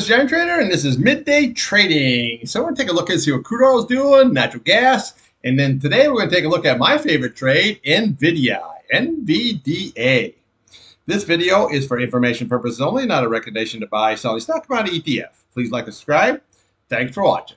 is the Iron Trader, and this is Midday Trading. So we're going to take a look and see what crude oil is doing, natural gas, and then today we're going to take a look at my favorite trade, NVDA. This video is for information purposes only, not a recommendation to buy, sell, stock, commodity, ETF. Please like and subscribe. Thanks for watching.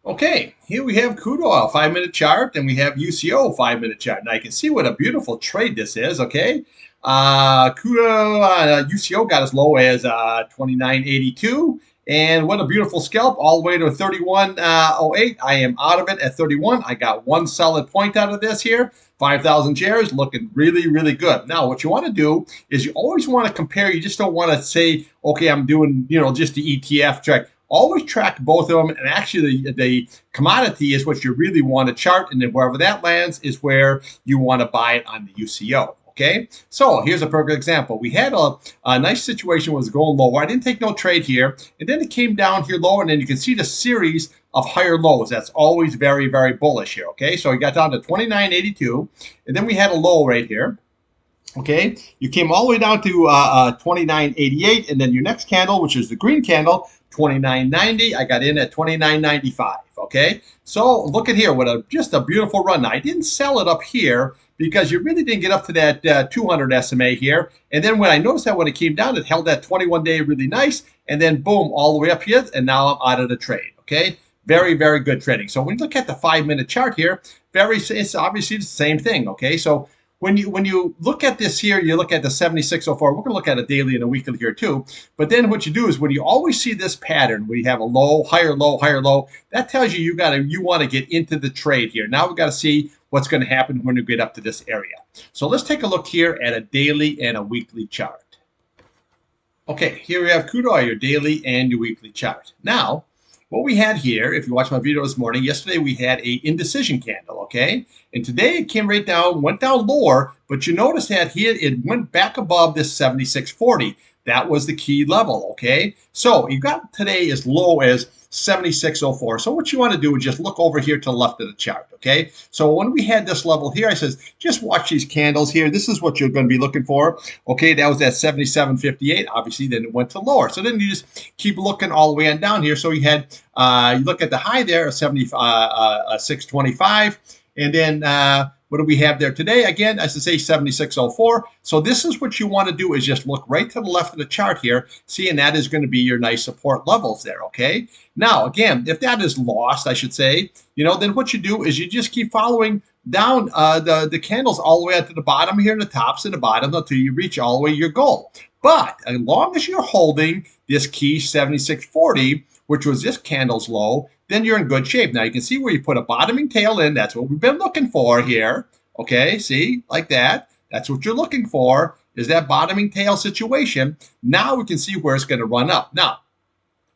Okay, here we have crude oil 5-minute chart, and we have UCO 5-minute chart. Now you can see what a beautiful trade this is. Okay, crude oil UCO got as low as 29.82, and what a beautiful scalp all the way to 31.08. I am out of it at 31. I got one solid point out of this here. 5,000 shares, looking really, really good. Now, what you want to do is you always want to compare. You just don't want to say, okay, I'm doing just the ETF track. Always track both of them, and actually the commodity is what you really want to chart, and then wherever that lands is where you want to buy it on the UCO. Okay, so here's a perfect example. We had a nice situation was going lower. I didn't take no trade here, and then it came down here lower, and then you can see the series of higher lows. That's always very, very bullish here. Okay, so we got down to 29.82, and then we had a low right here. Okay, you came all the way down to 29.88, and then your next candle, which is the green candle, 29.90. I got in at 29.95. Okay, so look at here, what just a beautiful run. Now, I didn't sell it up here because you really didn't get up to that 200 SMA here. And then when I noticed that when it came down, it held that 21-day really nice, and then boom, all the way up here, and now I'm out of the trade. Okay, very, very good trading. So when you look at the 5-minute chart here, it's obviously the same thing. Okay, so when you look at this here, you look at the 7604. We're going to look at a daily and a weekly here too. But then what you do is when you always see this pattern where you have a low, higher low, higher low, that tells you you want to get into the trade here. Now we've got to see what's going to happen when we get up to this area. So let's take a look here at a daily and a weekly chart. Okay, here we have crude oil, your daily and your weekly chart. Now, what we had here, if you watched my video this morning, yesterday we had a indecision candle, okay? And today it came right down, went down lower, but you notice that here it went back above this 76.40. That was the key level, okay? So you got today as low as 76.04. So what you want to do is just look over here to the left of the chart, okay? So when we had this level here, I says, just watch these candles here. This is what you're going to be looking for, okay? That was at 77.58. Obviously, then it went to lower. So then you just keep looking all the way on down here. So you had, you look at the high there, 625, and then what do we have there today? Again, as I say, 76.04. So this is what you want to do is just look right to the left of the chart here, seeing that is going to be your nice support levels there, okay? Now, again, if that is lost, I should say, then what you do is you just keep following down the candles all the way up to the bottom here, the tops and the bottom, until you reach all the way your goal. But as long as you're holding this key 76.40, which was this candle's low, then you're in good shape. Now you can see where you put a bottoming tail in. That's what we've been looking for here. Okay, see, like that. That's what you're looking for, is that bottoming tail situation. Now we can see where it's going to run up. Now,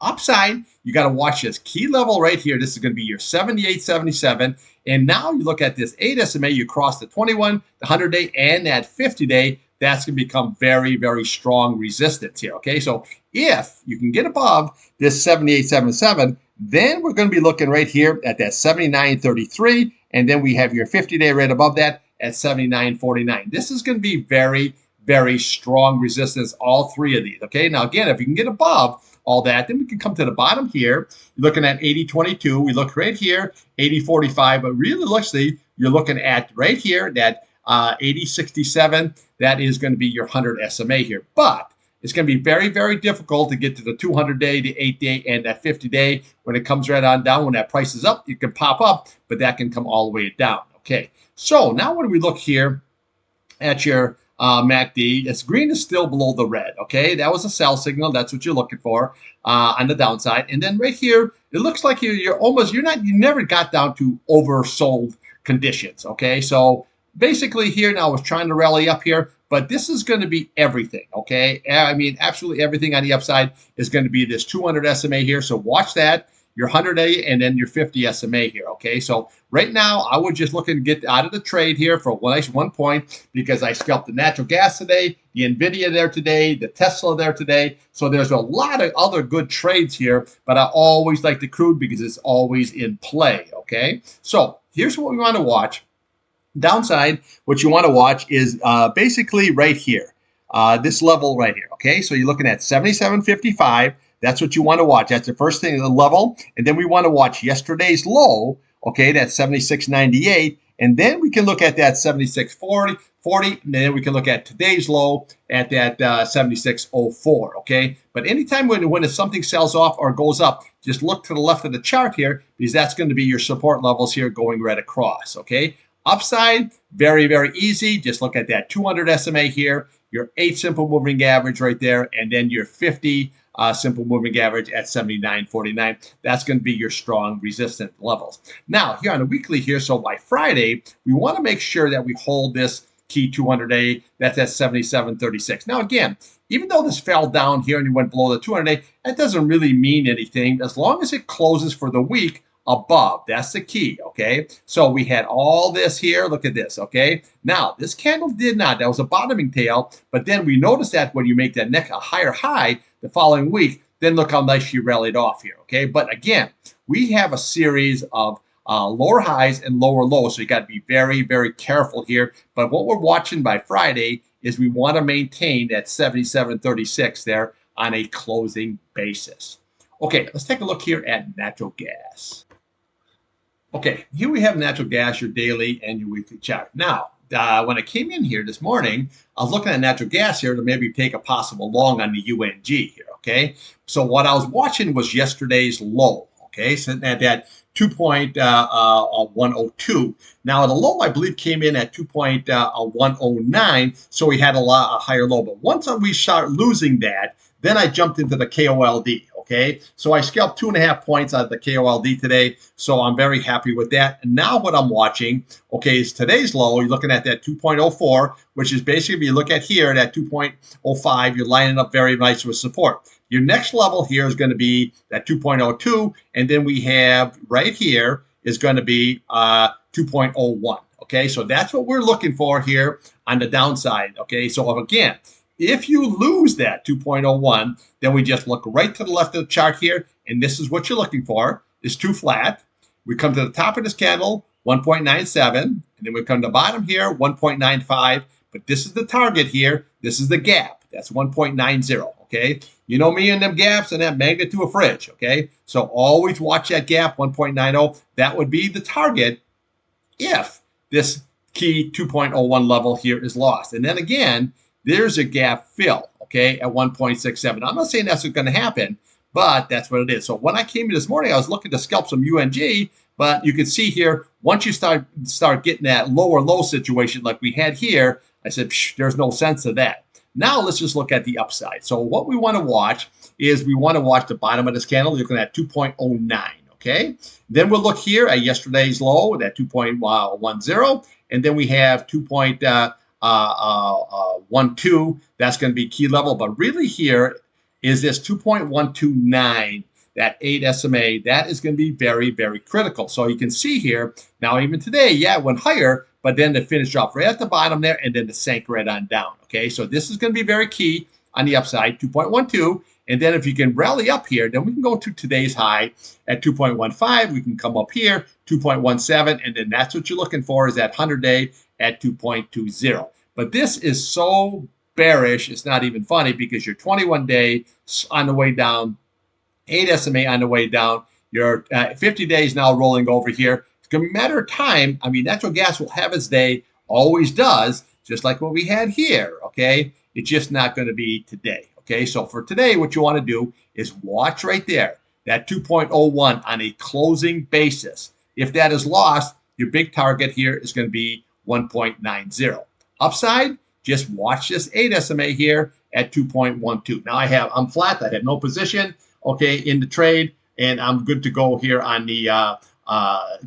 upside, you got to watch this key level right here. This is going to be your 78.77. And now you look at this 8 SMA, you cross the 21, the 100-day, and that 50-day. That's going to become very, very strong resistance here. Okay, so if you can get above this 78.77, then we're going to be looking right here at that 79.33, and then we have your 50-day right above that at 79.49. This is going to be very, very strong resistance, all three of these. Okay, now again, if you can get above all that, then we can come to the bottom here. You're looking at 80.22. We look right here, 80.45, but realistically, you're looking at right here that 80.67. That is going to be your 100 SMA here, but it's going to be very, very difficult to get to the 200-day, the 8-day, and that 50-day. When it comes right on down, when that price is up, you can pop up, but that can come all the way down. Okay, so now when we look here at your MACD, this green is still below the red. Okay, that was a sell signal. That's what you're looking for on the downside. And then right here, it looks like you never got down to oversold conditions. Okay, so basically here now is trying to rally up here, but this is going to be everything, okay? I mean, absolutely everything on the upside is going to be this 200 SMA here, so watch that, your 100-day, and then your 50 SMA here, okay? So right now, I would just look and get out of the trade here for one point because I scalped the natural gas today, the NVDA there today, the Tesla there today, so there's a lot of other good trades here, but I always like the crude because it's always in play, okay? So here's what we want to watch. Downside, what you want to watch is basically right here. this level right here. Okay, so you're looking at 77.55. That's what you want to watch. That's the first thing, the level. And then we want to watch yesterday's low. Okay, that's 76.98. And then we can look at that 76.40. And then we can look at today's low at that 76.04. Okay, but anytime when something sells off or goes up, just look to the left of the chart here, because that's going to be your support levels here going right across. Okay, upside, very, very easy. Just look at that 200 SMA here, your 8 simple moving average right there, and then your 50 simple moving average at 79.49. That's going to be your strong resistant levels. Now, here on a weekly here, so by Friday, we want to make sure that we hold this key 200-day. That's at 77.36. Now, again, even though this fell down here and you went below the 200-day, that doesn't really mean anything as long as it closes for the week above. That's the key, okay? So we had all this here. Look at this, okay? Now, this candle did not. That was a bottoming tail, but then we noticed that when you make that neck a higher high the following week, then look how nice she rallied off here, okay? But again, we have a series of lower highs and lower lows, so you got to be very, very careful here. But what we're watching by Friday is we want to maintain that 77.36 there on a closing basis. Okay, let's take a look here at natural gas. Okay, here we have natural gas, your daily and your weekly chart. Now, when I came in here this morning, I was looking at natural gas here to maybe take a possible long on the UNG here, okay? So what I was watching was yesterday's low, okay? So at that 2.102. Now, the low, I believe, came in at 2.109, so we had a higher low. But once we start losing that, then I jumped into the KOLD. Okay, so I scalped 2.5 points out of the KOLD today, so I'm very happy with that. And now what I'm watching, okay, is today's low. You're looking at that 2.04, which is basically, if you look at here, that 2.05, you're lining up very nice with support. Your next level here is going to be that 2.02, and then we have right here is going to be 2.01. Okay, so that's what we're looking for here on the downside. Okay, so again, if you lose that 2.01, then we just look right to the left of the chart here, and this is what you're looking for. It's too flat. We come to the top of this candle, 1.97, and then we come to the bottom here, 1.95, but this is the target here. This is the gap. That's 1.90, okay? You know me and them gaps and that magnet to a fridge, okay? So always watch that gap, 1.90. That would be the target if this key 2.01 level here is lost. And then again, there's a gap fill, okay, at 1.67. I'm not saying that's what's going to happen, but that's what it is. So when I came in this morning, I was looking to scalp some UNG, but you can see here, once you start getting that lower low situation like we had here, I said, there's no sense to that. Now let's just look at the upside. So what we want to watch is we want to watch the bottom of this candle, looking at 2.09, okay? Then we'll look here at yesterday's low, at 2.10, and then we have 2.12. That's going to be key level, but really here is this 2.129, that 8 SMA. That is going to be very, very critical. So you can see here now, even today, yeah, it went higher, but then it finished off right at the bottom there, and then it sank right on down. Okay, so this is going to be very key on the upside, 2.12. And then if you can rally up here, then we can go to today's high at 2.15. We can come up here, 2.17, and then that's what you're looking for, is that 100-day at 2.20. But this is so bearish, it's not even funny, because your 21-day on the way down, 8 SMA on the way down, your 50 days now rolling over here. It's going to be a matter of time. I mean, natural gas will have its day, always does, just like what we had here, okay? It's just not going to be today, okay? So for today, what you want to do is watch right there, that 2.01 on a closing basis. If that is lost, your big target here is going to be 1.90. Upside, just watch this 8 SMA here at 2.12. Now I'm flat. I have no position, okay, in the trade, and I'm good to go here on the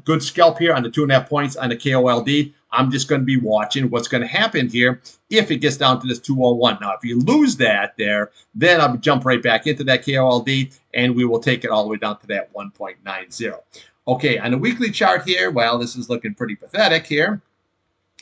good scalp here on the 2.5 points on the KOLD. I'm just going to be watching what's going to happen here if it gets down to this 201. Now, if you lose that there, then I'll jump right back into that KOLD, and we will take it all the way down to that 1.90. Okay, on the weekly chart here, well, this is looking pretty pathetic here.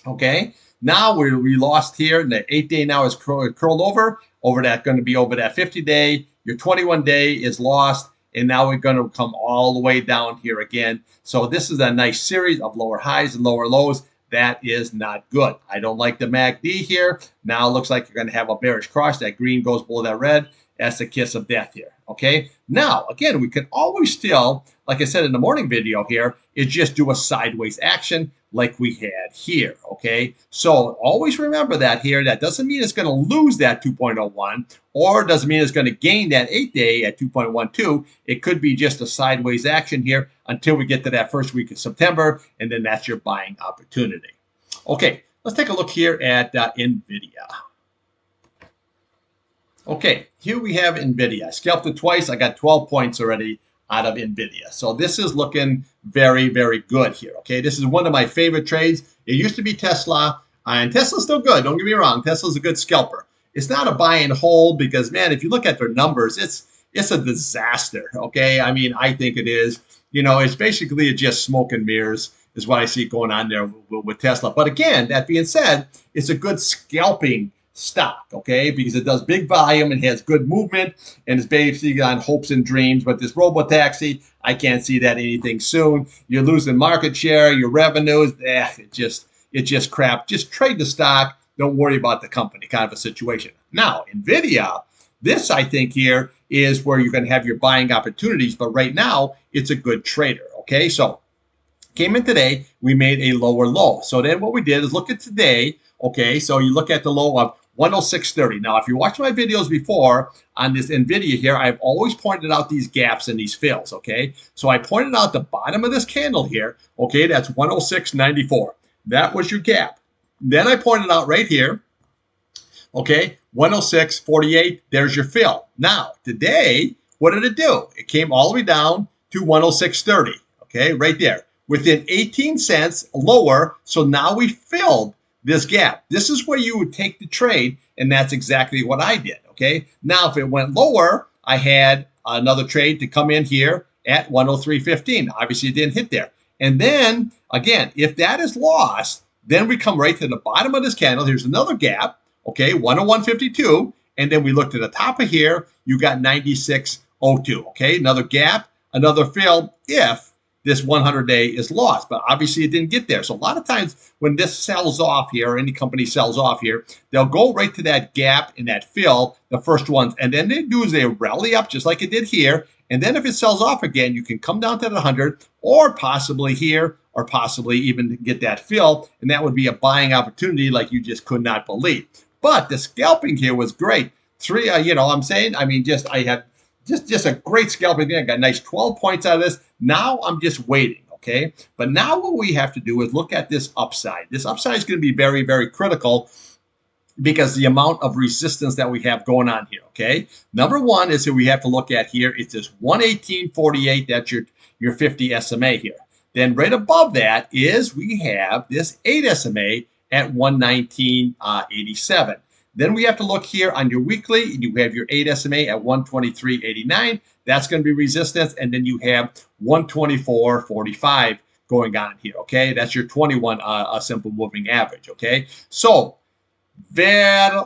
Okay, now we lost here, and the 8-day now is curled over that, going to be over that 50-day. Your 21-day is lost, and now we're going to come all the way down here again. So this is a nice series of lower highs and lower lows. That is not good. I don't like the MACD here. Now it looks like you're going to have a bearish cross. That green goes below that red. That's the kiss of death here. Okay. Now, again, we can always still, like I said in the morning video here, is just do a sideways action like we had here. Okay. So always remember that here. That doesn't mean it's going to lose that 2.01 or doesn't mean it's going to gain that 8-day at 2.12. It could be just a sideways action here until we get to that first week of September. And then that's your buying opportunity. Okay. Let's take a look here at NVIDIA. Okay, here we have NVIDIA. I scalped it twice. I got 12 points already out of NVIDIA. So this is looking very, very good here. Okay, this is one of my favorite trades. It used to be Tesla, and Tesla's still good. Don't get me wrong. Tesla's a good scalper. It's not a buy and hold because, man, if you look at their numbers, it's a disaster. Okay, I mean, I think it is. You know, it's basically just smoke and mirrors is what I see going on there with Tesla. But again, that being said, it's a good scalping stock, okay, because it does big volume and has good movement and it's basically on hopes and dreams. But this robo-taxi, I can't see that anything soon. You're losing market share, your revenues, it's just crap. Just trade the stock. Don't worry about the company, kind of a situation. Now, NVIDIA, this I think here is where you're going to have your buying opportunities. But right now, it's a good trader, okay? So came in today, we made a lower low. So then what we did is look at today, okay? So you look at the low of 106.30. Now, if you watched my videos before on this NVIDIA here, I've always pointed out these gaps and these fills, okay? So I pointed out the bottom of this candle here, okay? That's 106.94. That was your gap. Then I pointed out right here, okay, 106.48, there's your fill. Now, today, what did it do? It came all the way down to 106.30, okay, right there, within 18 cents lower. So now we filled this gap. This is where you would take the trade, and that's exactly what I did, okay? Now, if it went lower, I had another trade to come in here at 103.15. Obviously, it didn't hit there. And then, again, if that is lost, then we come right to the bottom of this candle. Here's another gap, okay, 101.52. And then we look to the top of here, you got 96.02, okay? Another gap, another fill if this 100-day is lost, but obviously it didn't get there. So a lot of times when this sells off here, or any company sells off here, they'll go right to that gap and that fill, the first ones, and then they do is they rally up just like it did here. And then if it sells off again, you can come down to the 100 or possibly here or possibly even get that fill. And that would be a buying opportunity like you just could not believe. But the scalping here was great. I'm saying, I mean, I had just a great scalping thing. I got a nice 12 points out of this. Now I'm just waiting, okay? But now what we have to do is look at this upside. This upside is going to be very, very critical because the amount of resistance that we have going on here, okay? Number one is that we have to look at here. It's this 118.48. That's your 50 SMA here. Then right above that is we have this 8 SMA at 119.87. Then we have to look here on your weekly. You have your 8 SMA at 123.89. That's going to be resistance. And then you have 124.45 going on here, okay? That's your 21 simple moving average, okay? So very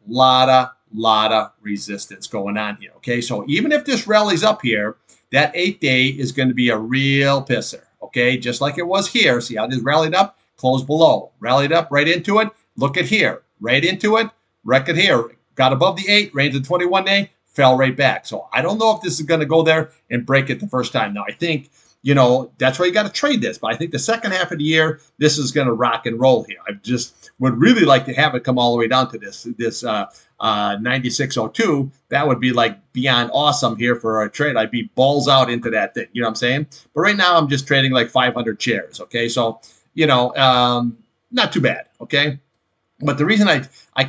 lot of resistance going on here, okay? So even if this rallies up here, that 8-day is going to be a real pisser, okay? Just like it was here. See how this rallied up, closed below, rallied up right into it. Look at here. Right into it, wreck it here. Got above the 8, ran to the 21-day, fell right back. So I don't know if this is going to go there and break it the first time. Now, I think, that's why you got to trade this. But I think the second half of the year, this is going to rock and roll here. I just would really like to have it come all the way down to this 96.02. That would be like beyond awesome here for a trade. I'd be balls out into that thing. You know what I'm saying? But right now, I'm just trading like 500 shares. Okay, so, not too bad. Okay. But the reason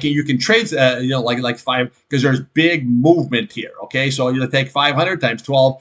you can trade, like 5, because there's big movement here. Okay, so you take 500 times 12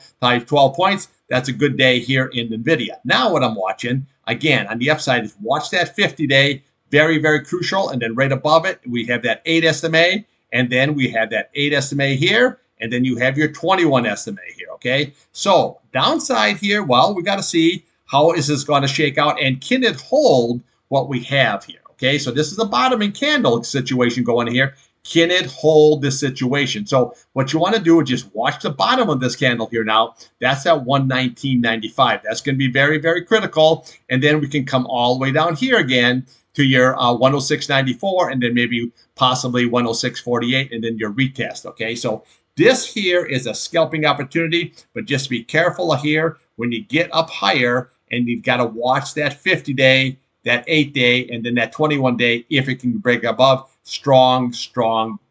points. That's a good day here in NVIDIA. Now what I'm watching, again, on the upside is watch that 50-day, very, very crucial. And then right above it, we have that 8 SMA. And then we have that 8 SMA here. And then you have your 21 SMA here, okay? So downside here, well, we got to see how is this going to shake out. And can it hold what we have here? Okay, so this is a bottoming candle situation going here. Can it hold this situation? So what you want to do is just watch the bottom of this candle here now. That's at 119.95. That's going to be very, very critical. And then we can come all the way down here again to your 106.94 and then maybe possibly 106.48 and then your retest. Okay, so this here is a scalping opportunity, but just be careful here when you get up higher, and you've got to watch that 50-day, that 8-day, and then that 21-day if it can break above strong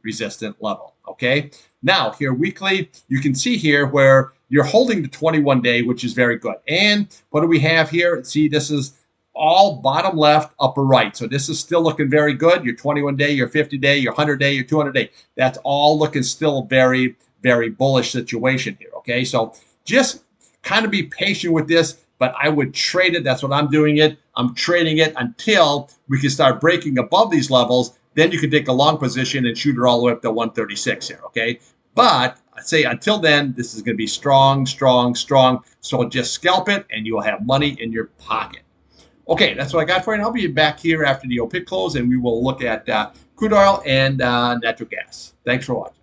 resistant level. Okay, now here weekly, you can see here where you're holding the 21-day, which is very good. And what do we have here? See, this is all bottom left, upper right. So this is still looking very good. Your 21-day, your 50-day, your 100-day, your 200-day. That's all looking still very, very bullish situation here. Okay, so just kind of be patient with this, but I would trade it. That's what I'm doing it. I'm trading it until we can start breaking above these levels. Then you can take a long position and shoot it all the way up to 136 here. Okay, but I'd say until then, this is going to be strong. So just scalp it, and you will have money in your pocket. Okay, that's what I got for you. And I'll be back here after the OPEC close, and we will look at crude oil and natural gas. Thanks for watching.